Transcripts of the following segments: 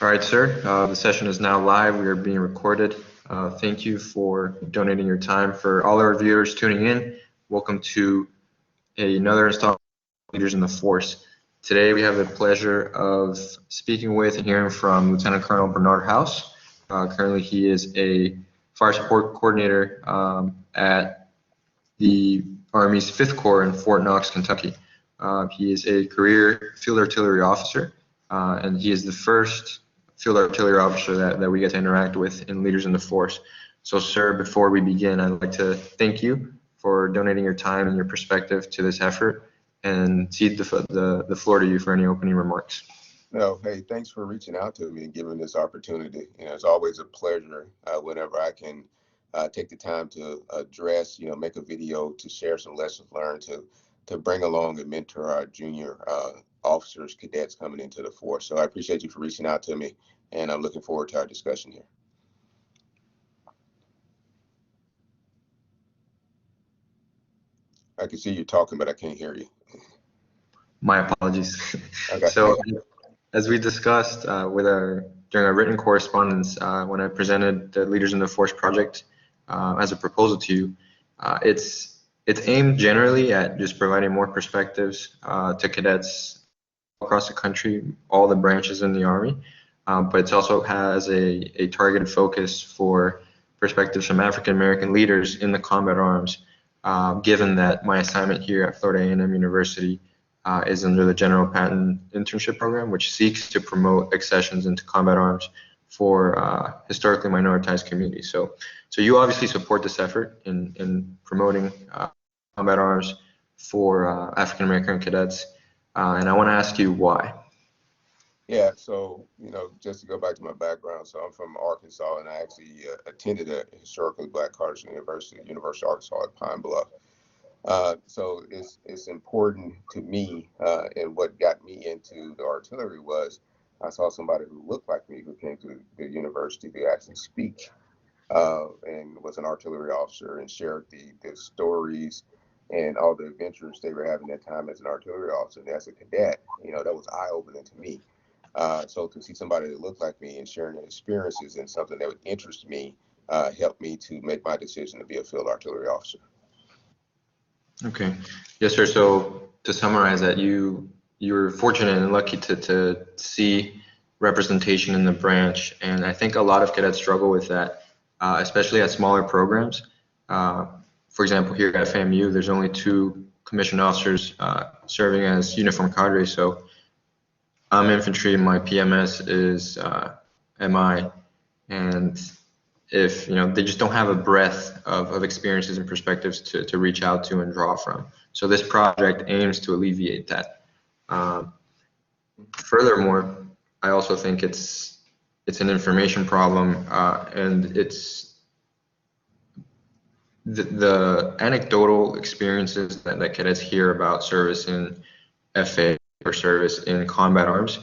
All right, sir. The session is now live. We are being recorded. Thank you for donating your time. For all our viewers tuning in, welcome to another installment of Leaders in the Force. Today we have the pleasure of speaking with and hearing from Lieutenant Colonel Bernard House. Currently he is a fire support coordinator at the Army's 5th Corps in Fort Knox, Kentucky. He is a career field artillery officer, and he is the first field artillery officer that we get to interact with in Leaders in the Force. So, sir, before we begin, I'd like to thank you for donating your time and your perspective to this effort, and cede the floor to you for any opening remarks. No, hey, thanks for reaching out to me and giving this opportunity. It's always a pleasure whenever I can take the time to address, make a video to share some lessons learned, to bring along and mentor our junior officers, cadets coming into the force. So I appreciate you for reaching out to me, and I'm looking forward to our discussion here. I can see you talking, but I can't hear you. My apologies. Okay. So, as we discussed during our written correspondence, when I presented the Leaders in the Force project as a proposal to you, it's aimed generally at just providing more perspectives to cadets across the country, all the branches in the Army, but it also has a targeted focus for perspectives from African American leaders in the combat arms, given that my assignment here at Florida A&M University is under the General Patton Internship Program, which seeks to promote accessions into combat arms for historically minoritized communities. So you obviously support this effort in promoting combat arms for African American cadets, and I want to ask you why. Yeah, so, just to go back to my background, so I'm from Arkansas, and I actually attended a historically black college university, University of Arkansas at Pine Bluff. So it's important to me, and what got me into the artillery was I saw somebody who looked like me who came to the university to actually speak, and was an artillery officer and shared the stories and all the adventures they were having that time as an artillery officer. And as a cadet, that was eye-opening to me. So to see somebody that looked like me and sharing their experiences and something that would interest me helped me to make my decision to be a field artillery officer. Okay. Yes, sir. So to summarize that, you were fortunate and lucky to see representation in the branch, and I think a lot of cadets struggle with that, especially at smaller programs. For example, here at FAMU, there's only 2 commissioned officers serving as uniform cadre. So I'm infantry, my PMS is MI, and if they just don't have a breadth of experiences and perspectives to reach out to and draw from. So this project aims to alleviate that. Furthermore, I also think it's an information problem, and it's the anecdotal experiences that cadets hear about service in FA or service in combat arms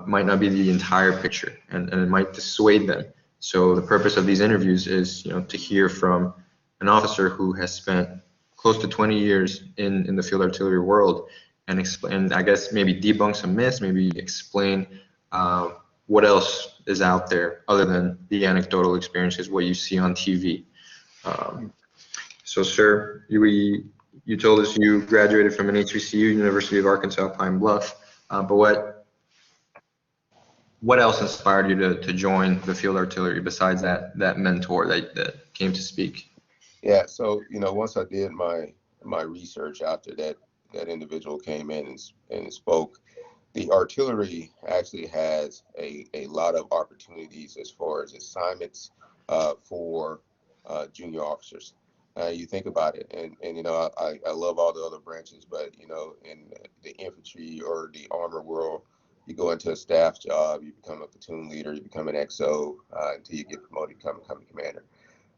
might not be the entire picture, and it might dissuade them. So the purpose of these interviews is, to hear from an officer who has spent close to 20 years in the field artillery world and explain, I guess, maybe debunk some myths, maybe explain what else is out there other than the anecdotal experiences, what you see on TV. So, sir, you told us you graduated from an HBCU, University of Arkansas, Pine Bluff, but what else inspired you to join the field artillery besides that mentor that came to speak? Yeah, so once I did my research after that individual came in and spoke, the artillery actually has a lot of opportunities as far as assignments for junior officers. You think about it, and I love all the other branches, but in the infantry or the armor world, you go into a staff job, you become a platoon leader, you become an XO until you get promoted, become a company commander.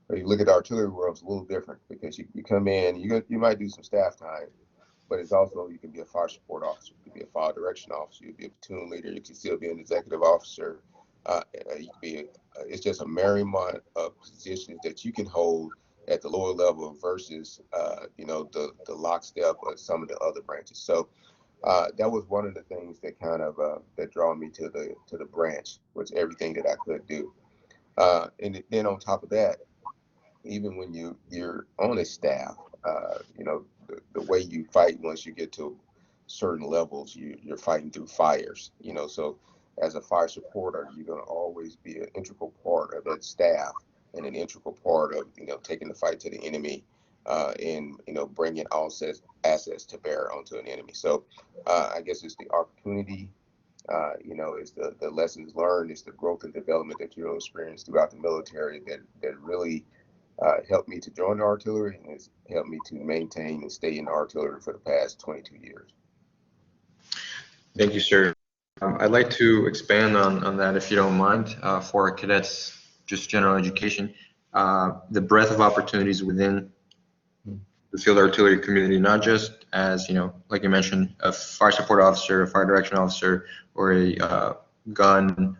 But you look at the artillery world, it's a little different because you come in, you might do some staff time, but it's also, you can be a fire support officer, you can be a fire direction officer, you can be a platoon leader, you can still be an executive officer. You can be it's just a myriad of positions that you can hold at the lower level versus the lockstep of some of the other branches. So That was one of the things that kind of that draw me to the branch, was everything that I could do. And then on top of that, even when you're on a staff, the way you fight once you get to certain levels, you're fighting through fires. So as a fire supporter, you're going to always be an integral part of that staff and an integral part of taking the fight to the enemy, and bringing assets to bear onto an enemy. So I guess it's the opportunity. It's the lessons learned, it's the growth and development that you'll experience throughout the military that really helped me to join the artillery, and has helped me to maintain and stay in the artillery for the past 22 years. Thank you, sir. I'd like to expand on that, if you don't mind, for our cadets, just general education, the breadth of opportunities within the field artillery community, not just as, like you mentioned, a fire support officer, a fire direction officer, or a gun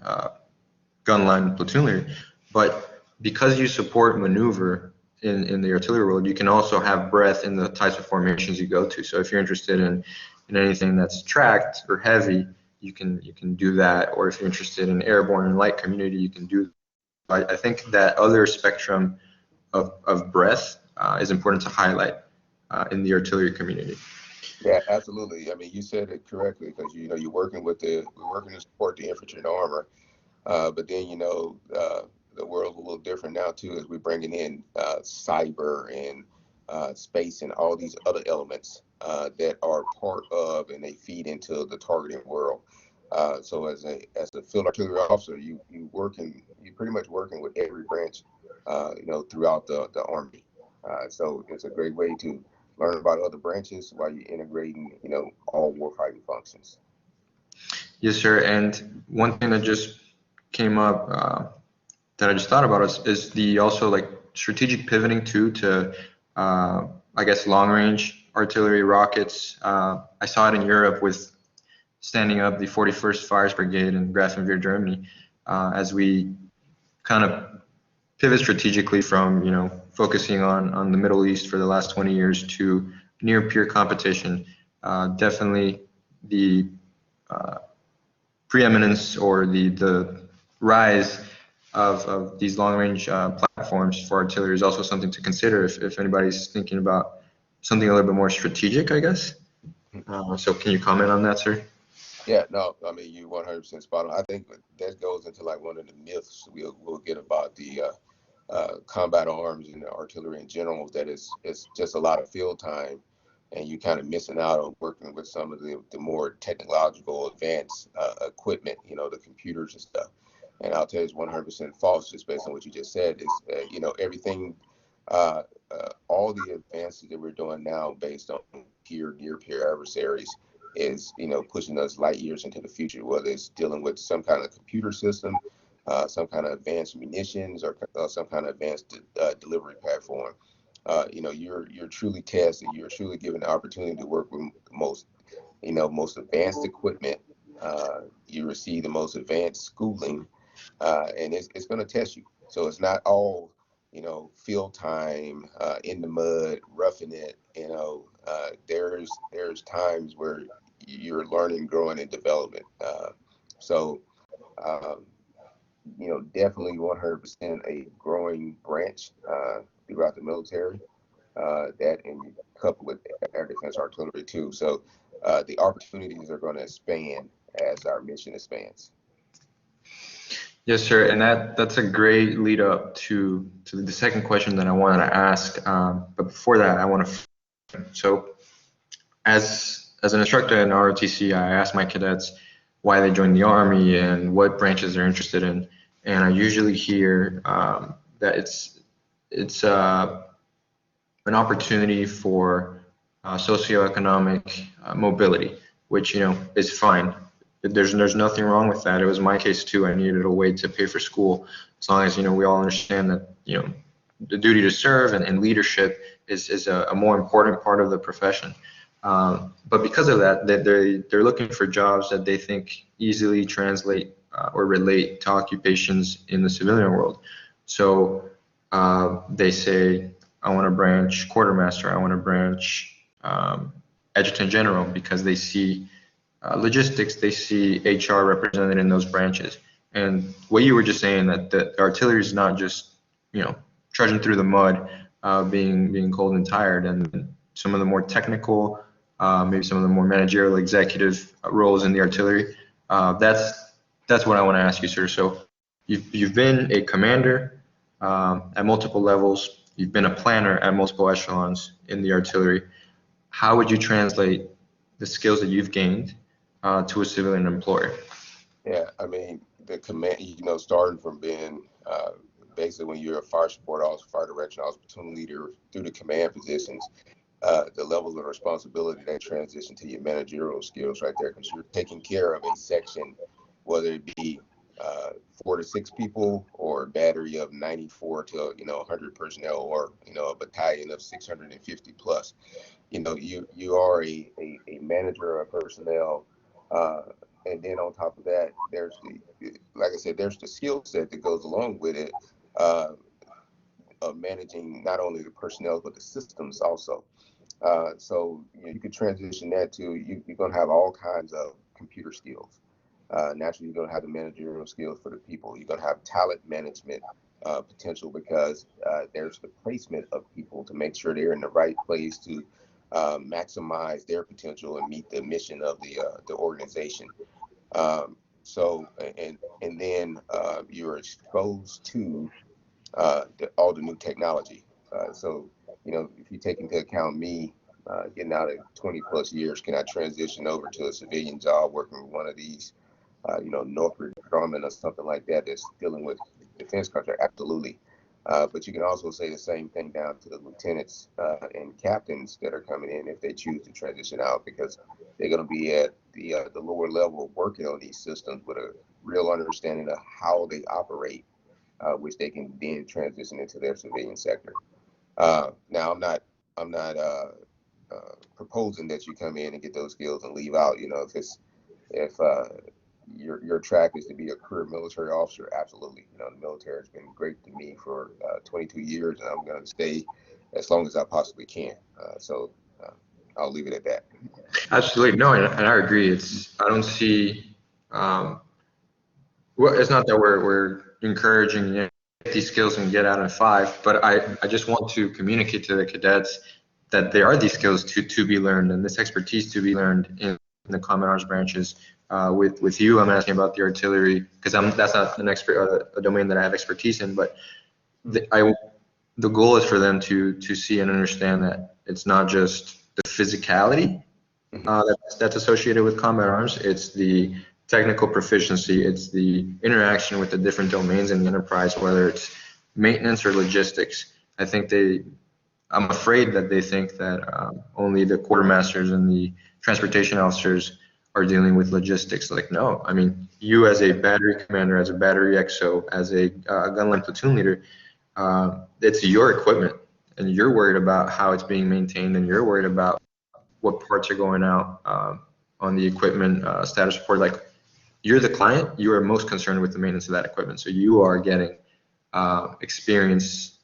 line platoon leader, but because you support maneuver in the artillery world, you can also have breadth in the types of formations you go to. So if you're interested in anything that's tracked or heavy, you can do that. Or if you're interested in airborne and light community, you can do that. I think that other spectrum of breadth is important to highlight in the artillery community. Yeah, absolutely. I mean, you said it correctly, because you're working to support the infantry and armor, but then the world's a little different now too, as we're bringing in cyber and space and all these other elements that are part of, and they feed into the targeting world. So as a field artillery officer, you're pretty much working with every branch, throughout the Army. So it's a great way to learn about other branches while you're integrating, all warfighting functions. Yes, sir. And one thing that just came up that I just thought about is the also like strategic pivoting to I guess long range artillery rockets. I saw it in Europe with standing up the 41st Fires Brigade in Grafenwehr, Germany, as we kind of pivot strategically from focusing on the Middle East for the last 20 years to near peer competition. Definitely the preeminence or the rise of these long-range platforms for artillery is also something to consider if anybody's thinking about something a little bit more strategic, I guess. So can you comment on that, sir? Yeah, no, I mean, you 100% spot on. I think that goes into like one of the myths we'll get about the combat arms and the artillery in general, that it's just a lot of field time, and you kind of missing out on working with some of the more technological advanced equipment, the computers and stuff. And I'll tell you, it's 100% false, just based on what you just said. Is everything, all the advances that we're doing now based on near peer adversaries is pushing us light years into the future, whether it's dealing with some kind of computer system, some kind of advanced munitions, or some kind of advanced delivery platform. You're truly tested. You're truly given the opportunity to work with most advanced equipment. You receive the most advanced schooling, and it's going to test you. So it's not all field time in the mud, roughing it. There's times where you're learning, growing, and development. Definitely 100% a growing branch throughout the military. That, and coupled with air defense artillery too. So the opportunities are going to expand as our mission expands. Yes, sir. And that's a great lead up to the second question that I wanted to ask. But before that, I want to. So, as an instructor in ROTC, I ask my cadets why they joined the Army and what branches they're interested in. And I usually hear that it's an opportunity for socioeconomic mobility, which is fine. There's nothing wrong with that. It was my case too. I needed a way to pay for school. As long as we all understand that the duty to serve and leadership is a more important part of the profession. But because of that, they're looking for jobs that they think easily translate or relate to occupations in the civilian world. So they say, I want to branch quartermaster, I want to branch adjutant general because they see logistics, they see HR represented in those branches. And what you were just saying, that the artillery is not just, trudging through the mud, being cold and tired, and some of the more technical, maybe some of the more managerial executive roles in the artillery. That's what I want to ask you, sir. So you've been a commander at multiple levels. You've been a planner at multiple echelons in the artillery. How would you translate the skills that you've gained to a civilian employer? Yeah, I mean, the command, starting from being basically when you're a fire support officer, fire direction officer, platoon leader, through the command positions, the levels of responsibility that transition to your managerial skills right there, because you're taking care of a section, whether it be 4 to 6 people or a battery of 94 to 100 personnel, or a battalion of 650 plus. You are a manager of personnel, and then on top of that, there's like I said, there's the skill set that goes along with it, of managing not only the personnel but the systems also. So you could transition that to you're going to have all kinds of computer skills. Naturally, you're going to have the managerial skills for the people. You're going to have talent management potential, because there's the placement of people to make sure they're in the right place to maximize their potential and meet the mission of the organization. So then you're exposed to all the new technology. So if you take into account me getting out of 20 plus years, can I transition over to a civilian job working with one of these, Northrop Grumman or something like that that's dealing with defense contract? Absolutely. But you can also say the same thing down to the lieutenants and captains that are coming in if they choose to transition out, because they're going to be at the lower level working on these systems with a real understanding of how they operate, which they can then transition into their civilian sector. Now, I'm not proposing that you come in and get those skills and leave out. If your track is to be a career military officer, absolutely. The military has been great to me for 22 years, and I'm going to stay as long as I possibly can. So I'll leave it at that. Absolutely. No, and I agree. I don't see, well, it's not that we're encouraging you to get these skills and get out in 5, but I just want to communicate to the cadets that there are these skills to be learned, and this expertise to be learned in the combat arms branches. With you, I'm asking about the artillery because that's not a domain that I have expertise in, but the goal is for them to see and understand that it's not just the physicality that's associated with combat arms. It's the technical proficiency. It's the interaction with the different domains in the enterprise, whether it's maintenance or logistics. I'm afraid that they think that only the quartermasters and the transportation officers are dealing with logistics. Like, no, I mean, you as a battery commander, as a battery XO, as a gunline platoon leader, it's your equipment, and you're worried about how it's being maintained, and you're worried about what parts are going out on the equipment status report. Like, you're the client, you are most concerned with the maintenance of that equipment. So you are getting experience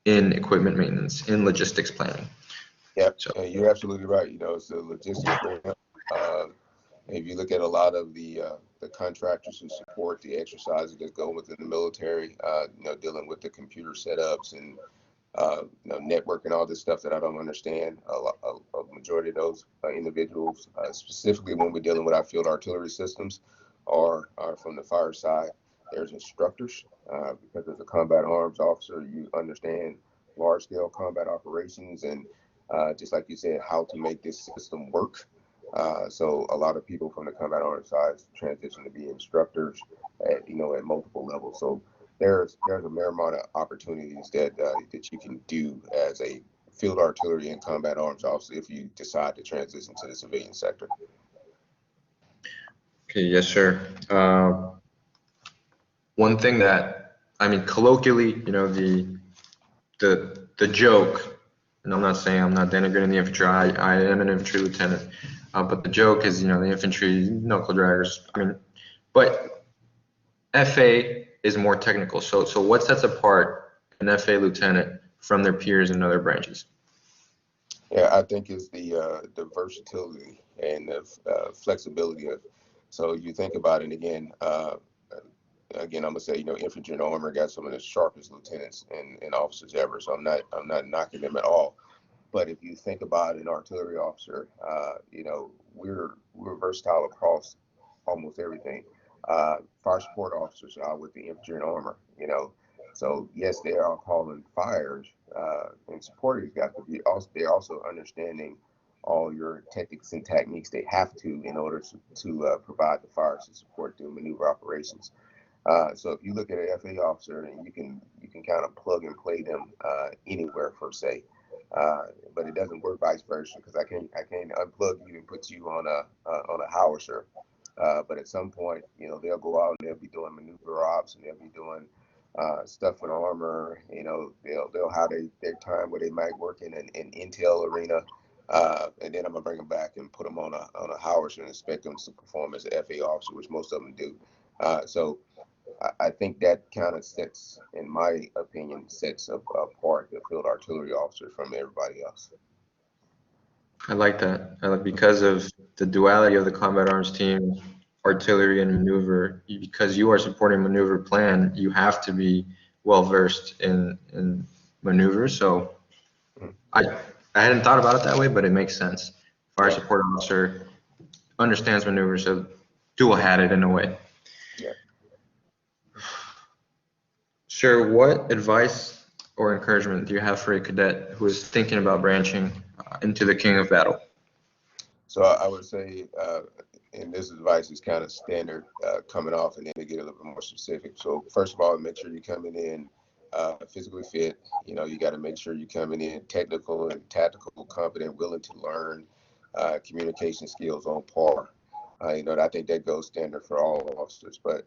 in equipment maintenance, in logistics planning. Yeah, so you're absolutely right. It's the logistics. If you look at a lot of the contractors who support the exercises that go within the military, dealing with the computer setups and networking, all this stuff that I don't understand. A majority of those individuals, specifically when we're dealing with our field artillery systems, are from the fire side. There's instructors, because as a combat arms officer, you understand large-scale combat operations and just like you said, how to make this system work. So a lot of people from the combat arms side transition to be instructors at multiple levels. So there's a fair amount of opportunities that you can do as a field artillery and combat arms officer if you decide to transition to the civilian sector. Okay, yes, sir. One thing that, I mean, colloquially, the joke, and I'm not saying I'm not denigrating the infantry. I am an infantry lieutenant, but the joke is, the infantry knuckle draggers. I mean, but FA is more technical. So what sets apart an FA lieutenant from their peers in other branches? Yeah, I think it's the versatility and the flexibility of. So you think about it again. Again, I'm gonna say, infantry and armor got some of the sharpest lieutenants and officers ever. So I'm not knocking them at all. But if you think about an artillery officer, we're versatile across almost everything. Fire support officers are with the infantry and armor. So yes, they are calling fires, and supporters got to be also. They're also understanding all your tactics and techniques they have to in order to provide the fires to support the maneuver operations. So if you look at an FA officer, and you can kind of plug and play them anywhere per se, but it doesn't work vice versa, because I can't unplug you and put you on a howitzer. But at some point, they'll go out and they'll be doing maneuver ops, and they'll be doing stuff with armor. They'll have their time where they might work in an intel arena. And then I'm gonna bring them back and put them on a howitzer and expect them to perform as an FA officer, which most of them do. So I think that kind of sets, in my opinion, sets apart the field artillery officer from everybody else. I like that. Because of the duality of the combat arms team, artillery and maneuver. Because you are supporting maneuver plan, you have to be well versed in maneuver. So Mhm. I I hadn't thought about it that way, but it makes sense. Fire Yeah, support officer understands maneuver, so dual hatted in a way. yeah. Sure. What advice or encouragement do you have for a cadet who is thinking about branching into the king of battle? So I would say, and this advice is kind of standard coming off, and then to get a little bit more specific. So first of all, make sure you're coming in physically fit. You got to make sure you're coming in technical and tactical, competent, willing to learn, communication skills on par. I think that goes standard for all officers. But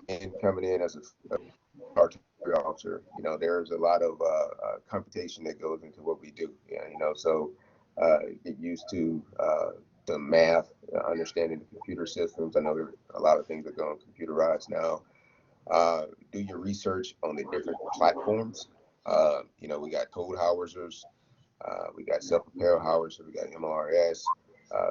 in coming in as a artillery officer, there's a lot of computation that goes into what we do. So get used to the math, understanding the computer systems. I know there a lot of things are going computerized now. Do your research on the different platforms. We got cold howitzers, we got self-propelled howitzers, we got MRS.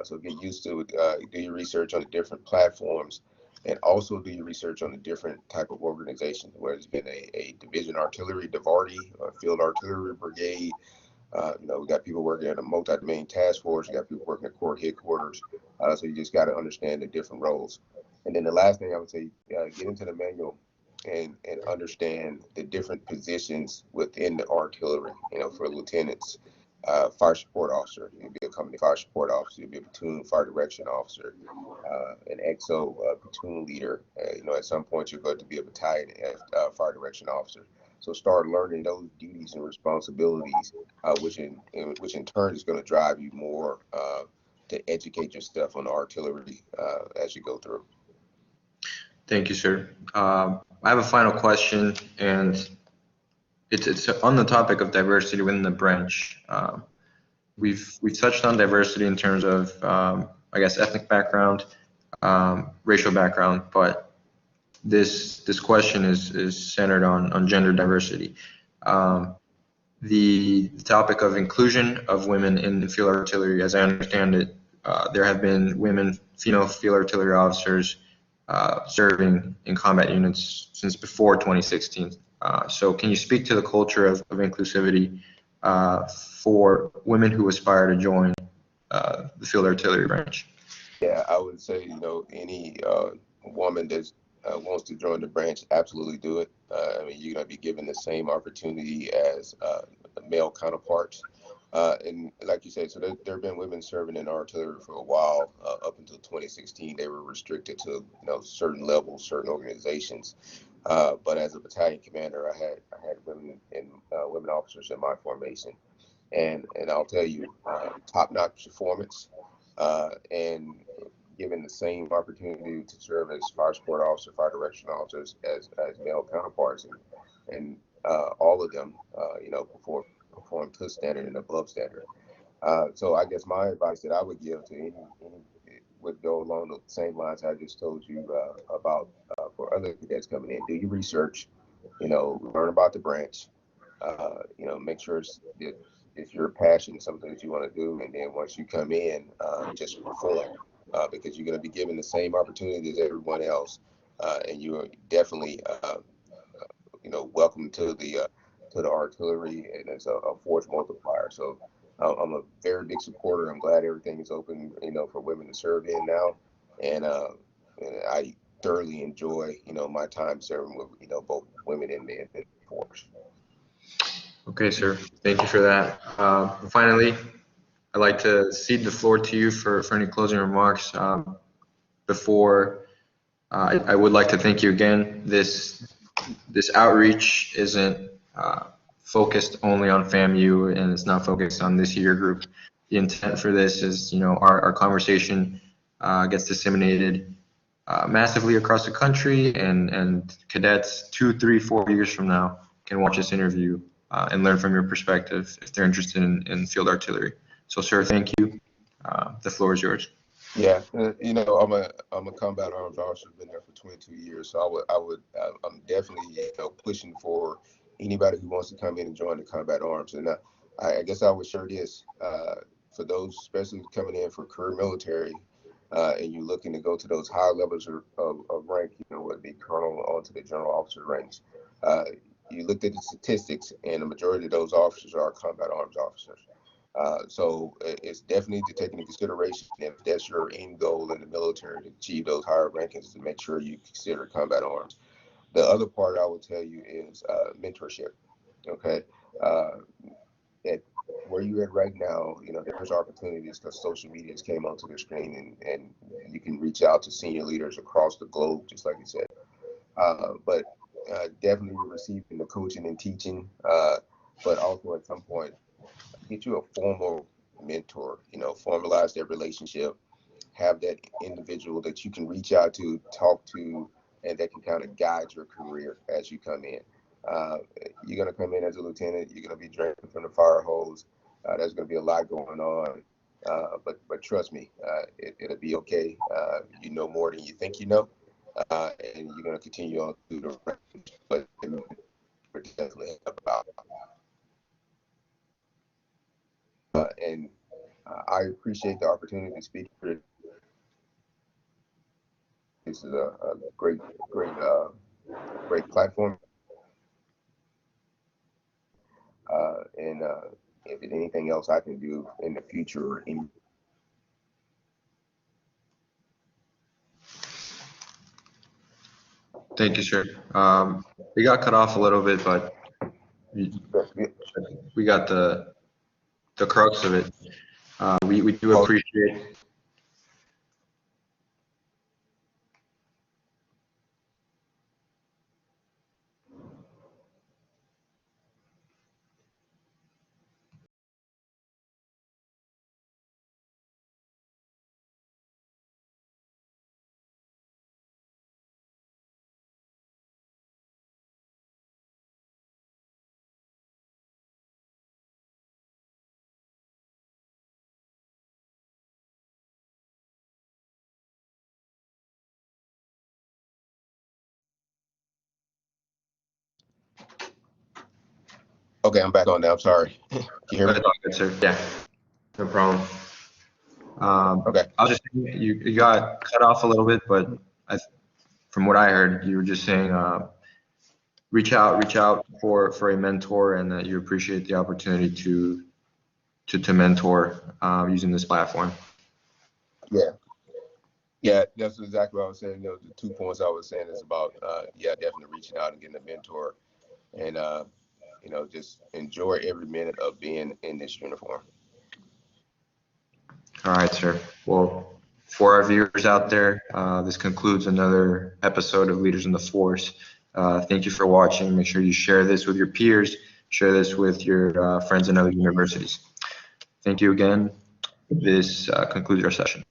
So get used to it. Do your research on the different platforms, and also do your research on the different type of organizations, where it's been a division artillery, DIVARTY, or field artillery brigade. We got people working at a multi-domain task force. You got people working at corps headquarters. So you just got to understand the different roles. And then the last thing I would say, get into the manual and understand the different positions within the artillery. For lieutenants, fire support officer, you'll be a company fire support officer, you'll be a platoon fire direction officer, an XO platoon leader. At some point you're going to be a battalion fire direction officer. So start learning those duties and responsibilities, which in turn is going to drive you more to educate yourself on the artillery as you go through. Thank you, sir. I have a final question, and it's on the topic of diversity within the branch. We've touched on diversity in terms of I guess ethnic background, racial background, but this question is centered on gender diversity. The topic of inclusion of women in field artillery, as I understand it, there have been female field artillery officers serving in combat units since before 2016. So can you speak to the culture of inclusivity for women who aspire to join the field artillery branch? Yeah, I would say, any woman that wants to join the branch, absolutely do it. You're going to be given the same opportunity as male counterparts. And like you said, so there have been women serving in artillery for a while. Up until 2016, they were restricted to certain levels, certain organizations. But as a battalion commander, I had women and women officers in my formation, and I'll tell you, top-notch performance, and given the same opportunity to serve as fire support officer, fire direction officers as male counterparts, and all of them, perform to standard and above standard. So I guess my advice that I would give to any would go along the same lines I just told you about for other cadets coming in. Do your research, learn about the branch, make sure if your passion, something that you want to do, and then once you come in, just perform, because you're going to be given the same opportunity as everyone else, and you are definitely, welcome to the artillery, and it's a force multiplier. So I'm a very big supporter. I'm glad everything is open, for women to serve in now, and I thoroughly enjoy, my time serving with, both women and men in the force. Okay, sir. Thank you for that. Finally, I'd like to cede the floor to you for any closing remarks. Before I would like to thank you again. This outreach isn't focused only on FAMU, and it's not focused on this year group. The intent for this is, our conversation gets disseminated massively across the country, and cadets 2, 3, 4 years from now can watch this interview and learn from your perspective if they're interested in field artillery. So, sir, thank you. The floor is yours. Yeah, I'm a combat arms officer. Been there for 22 years, so I'm definitely pushing for anybody who wants to come in and join the combat arms. And I guess I would share this for those, especially coming in for career military, and you're looking to go to those high levels of rank, whether it be colonel onto the general officer ranks. You looked at the statistics, and the majority of those officers are combat arms officers. So it's definitely to take into consideration if that's your end goal in the military, to achieve those higher rankings, to make sure you consider combat arms. The other part I would tell you is mentorship. Okay, at where you're at right now, there's opportunities because social media came onto the screen, and you can reach out to senior leaders across the globe, just like you said. But definitely receiving the coaching and teaching, but also at some point, get you a formal mentor, formalize that relationship, have that individual that you can reach out to, talk to, and that can kind of guide your career as you come in. You're going to come in as a lieutenant, you're going to be drinking from the fire hose. There's going to be a lot going on, but trust me, it'll be okay. You know more than you think you know, and you're going to continue on through the ranks, but we're definitely about. And I appreciate the opportunity to speak. This is a great platform. And if there's anything else I can do in the future, Thank you, sir. We got cut off a little bit, but we got the crux of it. We do appreciate. Okay, I'm back on now. I'm sorry. Can you hear me? Good, sir. Yeah, no problem. Okay. I was just saying, you got cut off a little bit, but from what I heard, you were just saying reach out for a mentor, and that you appreciate the opportunity to mentor using this platform. Yeah, that's exactly what I was saying. The 2 points I was saying is about definitely reaching out and getting a mentor, and just enjoy every minute of being in this uniform. All right, sir. Well, for our viewers out there, this concludes another episode of Leaders in the Force. Thank you for watching. Make sure you share this with your peers, share this with your friends in other universities. Thank you again. This concludes our session.